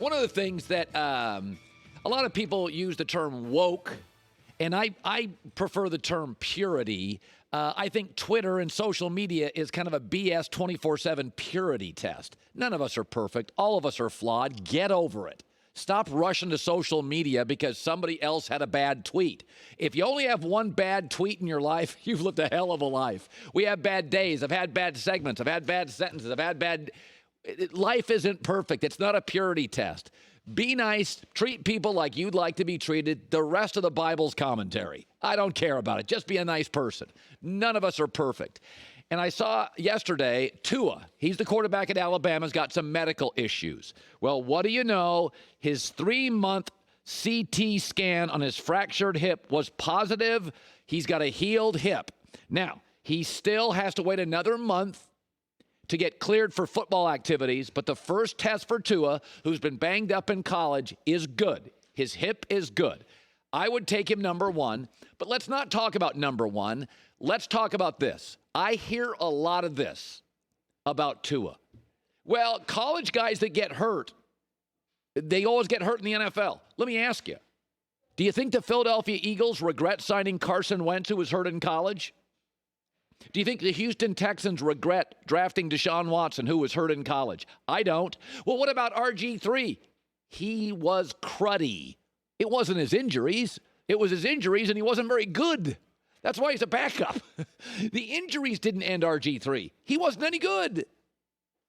One of the things that a lot of people use the term woke, and I prefer the term purity. I think Twitter and social media is kind of a BS 24/7 purity test. None of us are perfect. All of us are flawed. Get over it. Stop rushing to social media because somebody else had a bad tweet. If you only have one bad tweet in your life, you've lived a hell of a life. We have bad days. I've had bad segments. I've had bad sentences. I've had bad... Life isn't perfect. It's not a purity test. Be nice. Treat people like you'd like to be treated. The rest of the Bible's commentary. I don't care about it. Just be a nice person. None of us are perfect. And I saw yesterday, Tua, he's the quarterback at Alabama, has got some medical issues. Well, what do you know? His 3-month CT scan on his fractured hip was positive. He's got a healed hip. Now, he still has to wait another month to get cleared for football activities, but the first test for Tua, who's been banged up in college, is good. His hip is good. I would take him number one, but let's not talk about number one. Let's talk about this. I hear a lot of this about Tua. Well, college guys that get hurt, they always get hurt in the NFL. Let me ask you, do you think the Philadelphia Eagles regret signing Carson Wentz, who was hurt in college? Do you think the Houston Texans regret drafting Deshaun Watson, who was hurt in college? I don't. Well, what about RG3? He was cruddy. It wasn't his injuries. It was his injuries, and he wasn't very good. That's why he's a backup. The injuries didn't end RG3. He wasn't any good.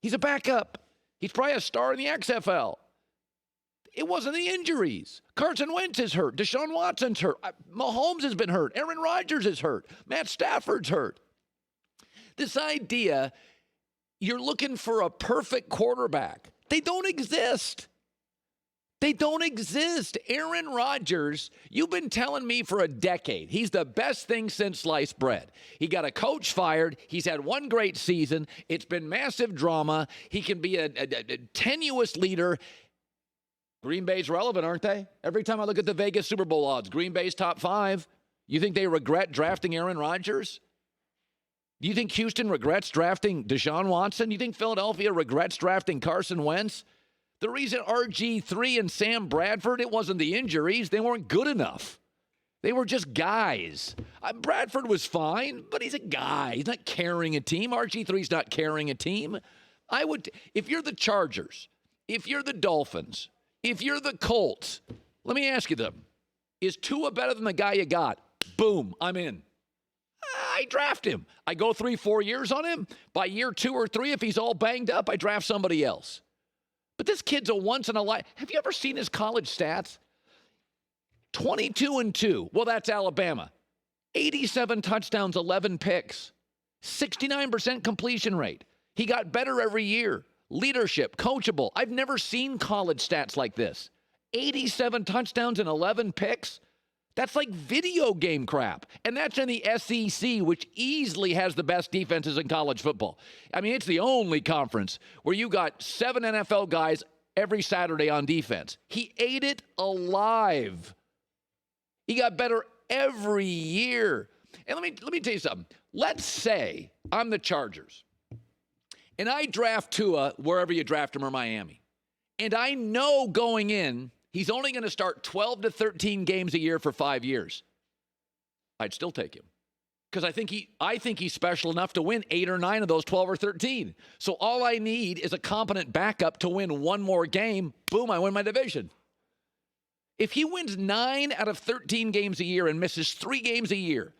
He's a backup. He's probably a star in the XFL. It wasn't the injuries. Carson Wentz is hurt. Deshaun Watson's hurt. Mahomes has been hurt. Aaron Rodgers is hurt. Matt Stafford's hurt. This idea, you're looking for a perfect quarterback. They don't exist. They don't exist. Aaron Rodgers, you've been telling me for a decade, he's the best thing since sliced bread. He got a coach fired. He's had one great season. It's been massive drama. He can be a tenuous leader. Green Bay's relevant, aren't they? Every time I look at the Vegas Super Bowl odds, Green Bay's top 5. You think they regret drafting Aaron Rodgers? Do you think Houston regrets drafting Deshaun Watson? Do you think Philadelphia regrets drafting Carson Wentz? The reason RG3 and Sam Bradford, it wasn't the injuries. They weren't good enough. They were just guys. Bradford was fine, but he's a guy. He's not carrying a team. RG3's not carrying a team. If you're the Chargers, if you're the Dolphins, if you're the Colts, let me ask you them. Is Tua better than the guy you got? Boom, I'm in. I draft him. I go 3-4 years on him. By year 2 or 3, if he's all banged up, I draft somebody else. But this kid's a once-in-a-life. Have you ever seen his college stats? 22-2. Well, that's Alabama. 87 touchdowns, 11 picks. 69% completion rate. He got better every year. Leadership, coachable. I've never seen college stats like this. 87 touchdowns and 11 picks. That's like video game crap. And that's in the SEC, which easily has the best defenses in college football. I mean, it's the only conference where you got 7 NFL guys every Saturday on defense. He ate it alive. He got better every year. And let me tell you something. Let's say I'm the Chargers, and I draft Tua wherever you draft him, or Miami. And I know going in, he's only going to start 12 to 13 games a year for 5 years. I'd still take him because I think he's special enough to win 8 or 9 of those 12 or 13. So all I need is a competent backup to win one more game. Boom, I win my division. If he wins 9 out of 13 games a year and misses 3 games a year,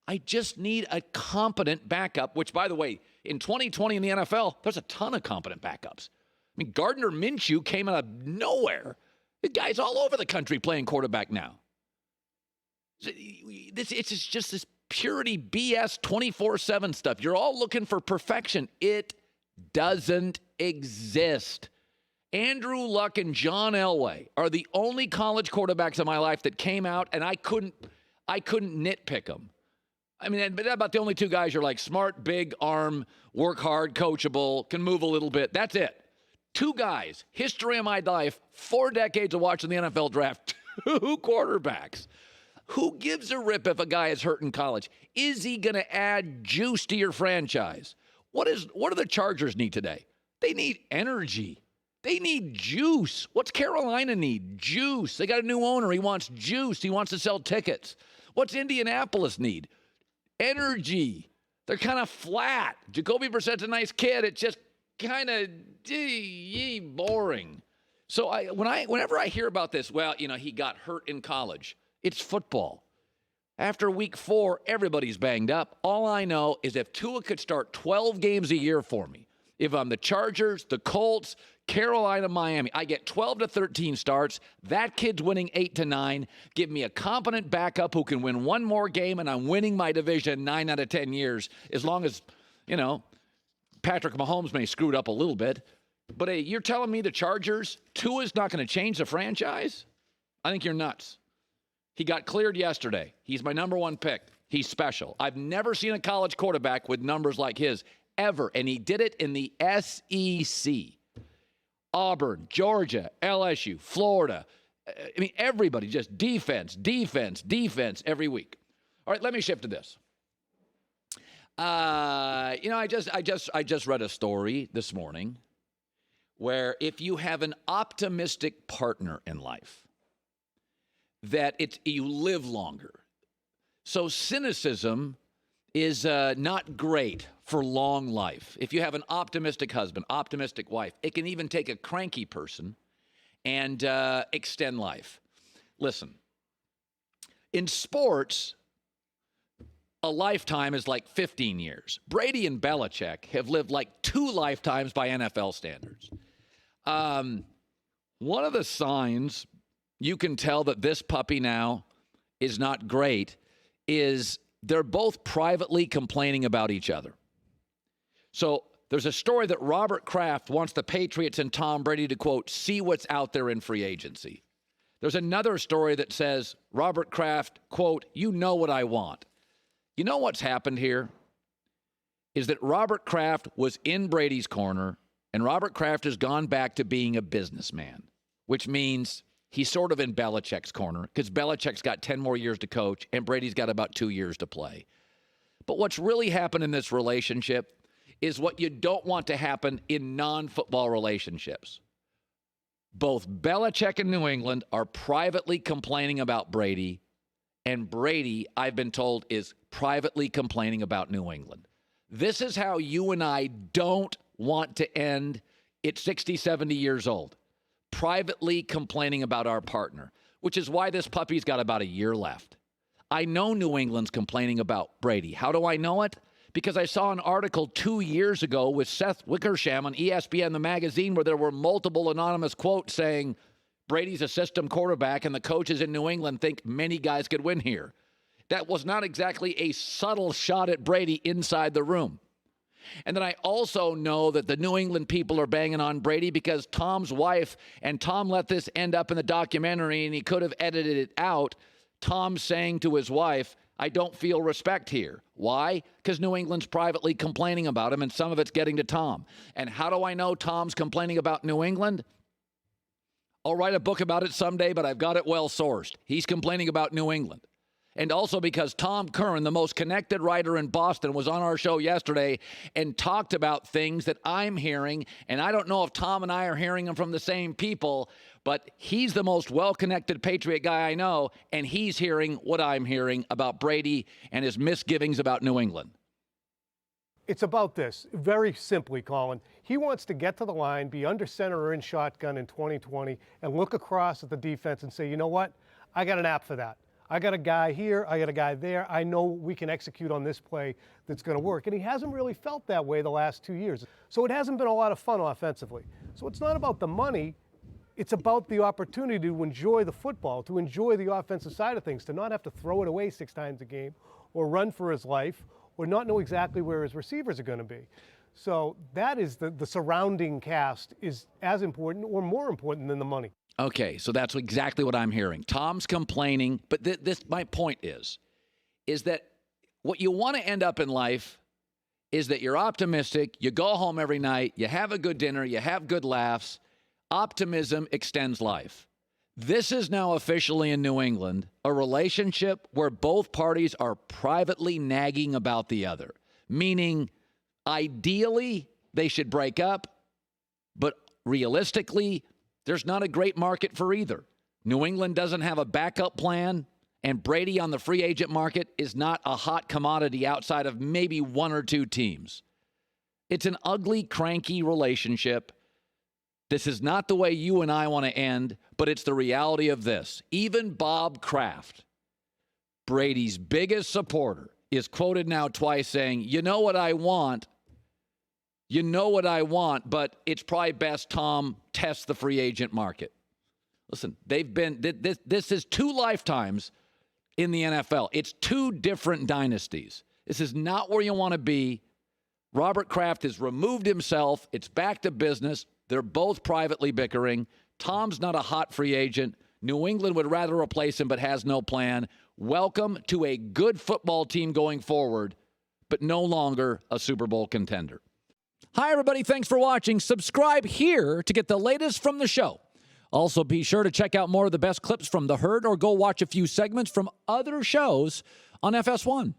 I just need a competent backup, which, by the way, in 2020 in the NFL, there's a ton of competent backups. I mean, Gardner Minshew came out of nowhere. The guy's all over the country playing quarterback now. It's just this purity BS 24/7 stuff. You're all looking for perfection. It doesn't exist. Andrew Luck and John Elway are the only college quarterbacks in my life that came out, and I couldn't nitpick them. I mean, but about the only 2 guys you're like smart, big arm, work hard, coachable, can move a little bit. That's it. 2 guys, history of my life, 4 decades of watching the NFL draft, 2 quarterbacks. Who gives a rip if a guy is hurt in college? Is he going to add juice to your franchise? What do the Chargers need today? They need energy. They need juice. What's Carolina need? Juice. They got a new owner. He wants juice. He wants to sell tickets. What's Indianapolis need? Energy. They're kind of flat. Jacoby Brissett's a nice kid. It's just kind of boring. So whenever I hear about this, well, he got hurt in college. It's football. After week 4, everybody's banged up. All I know is if Tua could start 12 games a year for me, if I'm the Chargers, the Colts, Carolina, Miami, I get 12 to 13 starts. That kid's winning 8 to 9. Give me a competent backup who can win one more game, and I'm winning my division 9 out of 10 years, as long as, Patrick Mahomes may screw it up a little bit. But hey, you're telling me the Chargers, Tua's not going to change the franchise? I think you're nuts. He got cleared yesterday. He's my number 1 pick. He's special. I've never seen a college quarterback with numbers like his, ever. And he did it in the SEC. Auburn, Georgia, LSU, Florida. Everybody just defense every week. All right, let me shift to this. I just read a story this morning where if you have an optimistic partner in life, that you live longer. So cynicism is not great for long life. If you have an optimistic husband, optimistic wife, it can even take a cranky person and extend life. Listen, in sports, a lifetime is like 15 years. Brady and Belichick have lived like 2 lifetimes by NFL standards. One of the signs you can tell that this puppy now is not great is they're both privately complaining about each other. So there's a story that Robert Kraft wants the Patriots and Tom Brady to, quote, see what's out there in free agency. There's another story that says Robert Kraft, quote, you know what I want. You know what's happened here is that Robert Kraft was in Brady's corner, and Robert Kraft has gone back to being a businessman, which means he's sort of in Belichick's corner because Belichick's got 10 more years to coach and Brady's got about 2 years to play. But what's really happened in this relationship is what you don't want to happen in non-football relationships. Both Belichick and New England are privately complaining about Brady, and Brady, I've been told, is privately complaining about New England. This is how you and I don't want to end at 60, 70 years old. Privately complaining about our partner, which is why this puppy's got about a year left. I know New England's complaining about Brady. How do I know it? Because I saw an article 2 years ago with Seth Wickersham on ESPN, the magazine, where there were multiple anonymous quotes saying Brady's a system quarterback and the coaches in New England think many guys could win here. That was not exactly a subtle shot at Brady inside the room. And then I also know that the New England people are banging on Brady because Tom's wife, and Tom let this end up in the documentary and he could have edited it out, Tom saying to his wife, I don't feel respect here. Why? Because New England's privately complaining about him and some of it's getting to Tom. And how do I know Tom's complaining about New England? I'll write a book about it someday, but I've got it well sourced. He's complaining about New England. And also because Tom Curran, the most connected writer in Boston, was on our show yesterday and talked about things that I'm hearing. And I don't know if Tom and I are hearing them from the same people, but he's the most well-connected Patriot guy I know, and he's hearing what I'm hearing about Brady and his misgivings about New England. It's about this, very simply, Colin. He wants to get to the line, be under center or in shotgun in 2020, and look across at the defense and say, you know what? I got an app for that. I got a guy here, I got a guy there. I know we can execute on this play that's going to work. And he hasn't really felt that way the last 2 years. So it hasn't been a lot of fun offensively. So it's not about the money. It's about the opportunity to enjoy the football, to enjoy the offensive side of things, to not have to throw it away 6 times a game or run for his life or not know exactly where his receivers are going to be. So that is the surrounding cast is as important or more important than the money. Okay, so that's exactly what I'm hearing. Tom's complaining, but this my point is that what you want to end up in life is that you're optimistic, you go home every night, you have a good dinner, you have good laughs. Optimism extends life. This is now officially in New England a relationship where both parties are privately nagging about the other, meaning ideally they should break up, but realistically, there's not a great market for either. New England doesn't have a backup plan, and Brady on the free agent market is not a hot commodity outside of maybe one or two teams. It's an ugly, cranky relationship. This is not the way you and I want to end, but it's the reality of this. Even Bob Kraft, Brady's biggest supporter, is quoted now twice saying, you know what I want, but it's probably best Tom tests the free agent market. Listen, this is 2 lifetimes in the NFL. It's 2 different dynasties. This is not where you want to be. Robert Kraft has removed himself. It's back to business. They're both privately bickering. Tom's not a hot free agent. New England would rather replace him but has no plan. Welcome to a good football team going forward, but no longer a Super Bowl contender. Hi, everybody. Thanks for watching. Subscribe here to get the latest from the show. Also, be sure to check out more of the best clips from The Herd or go watch a few segments from other shows on FS1.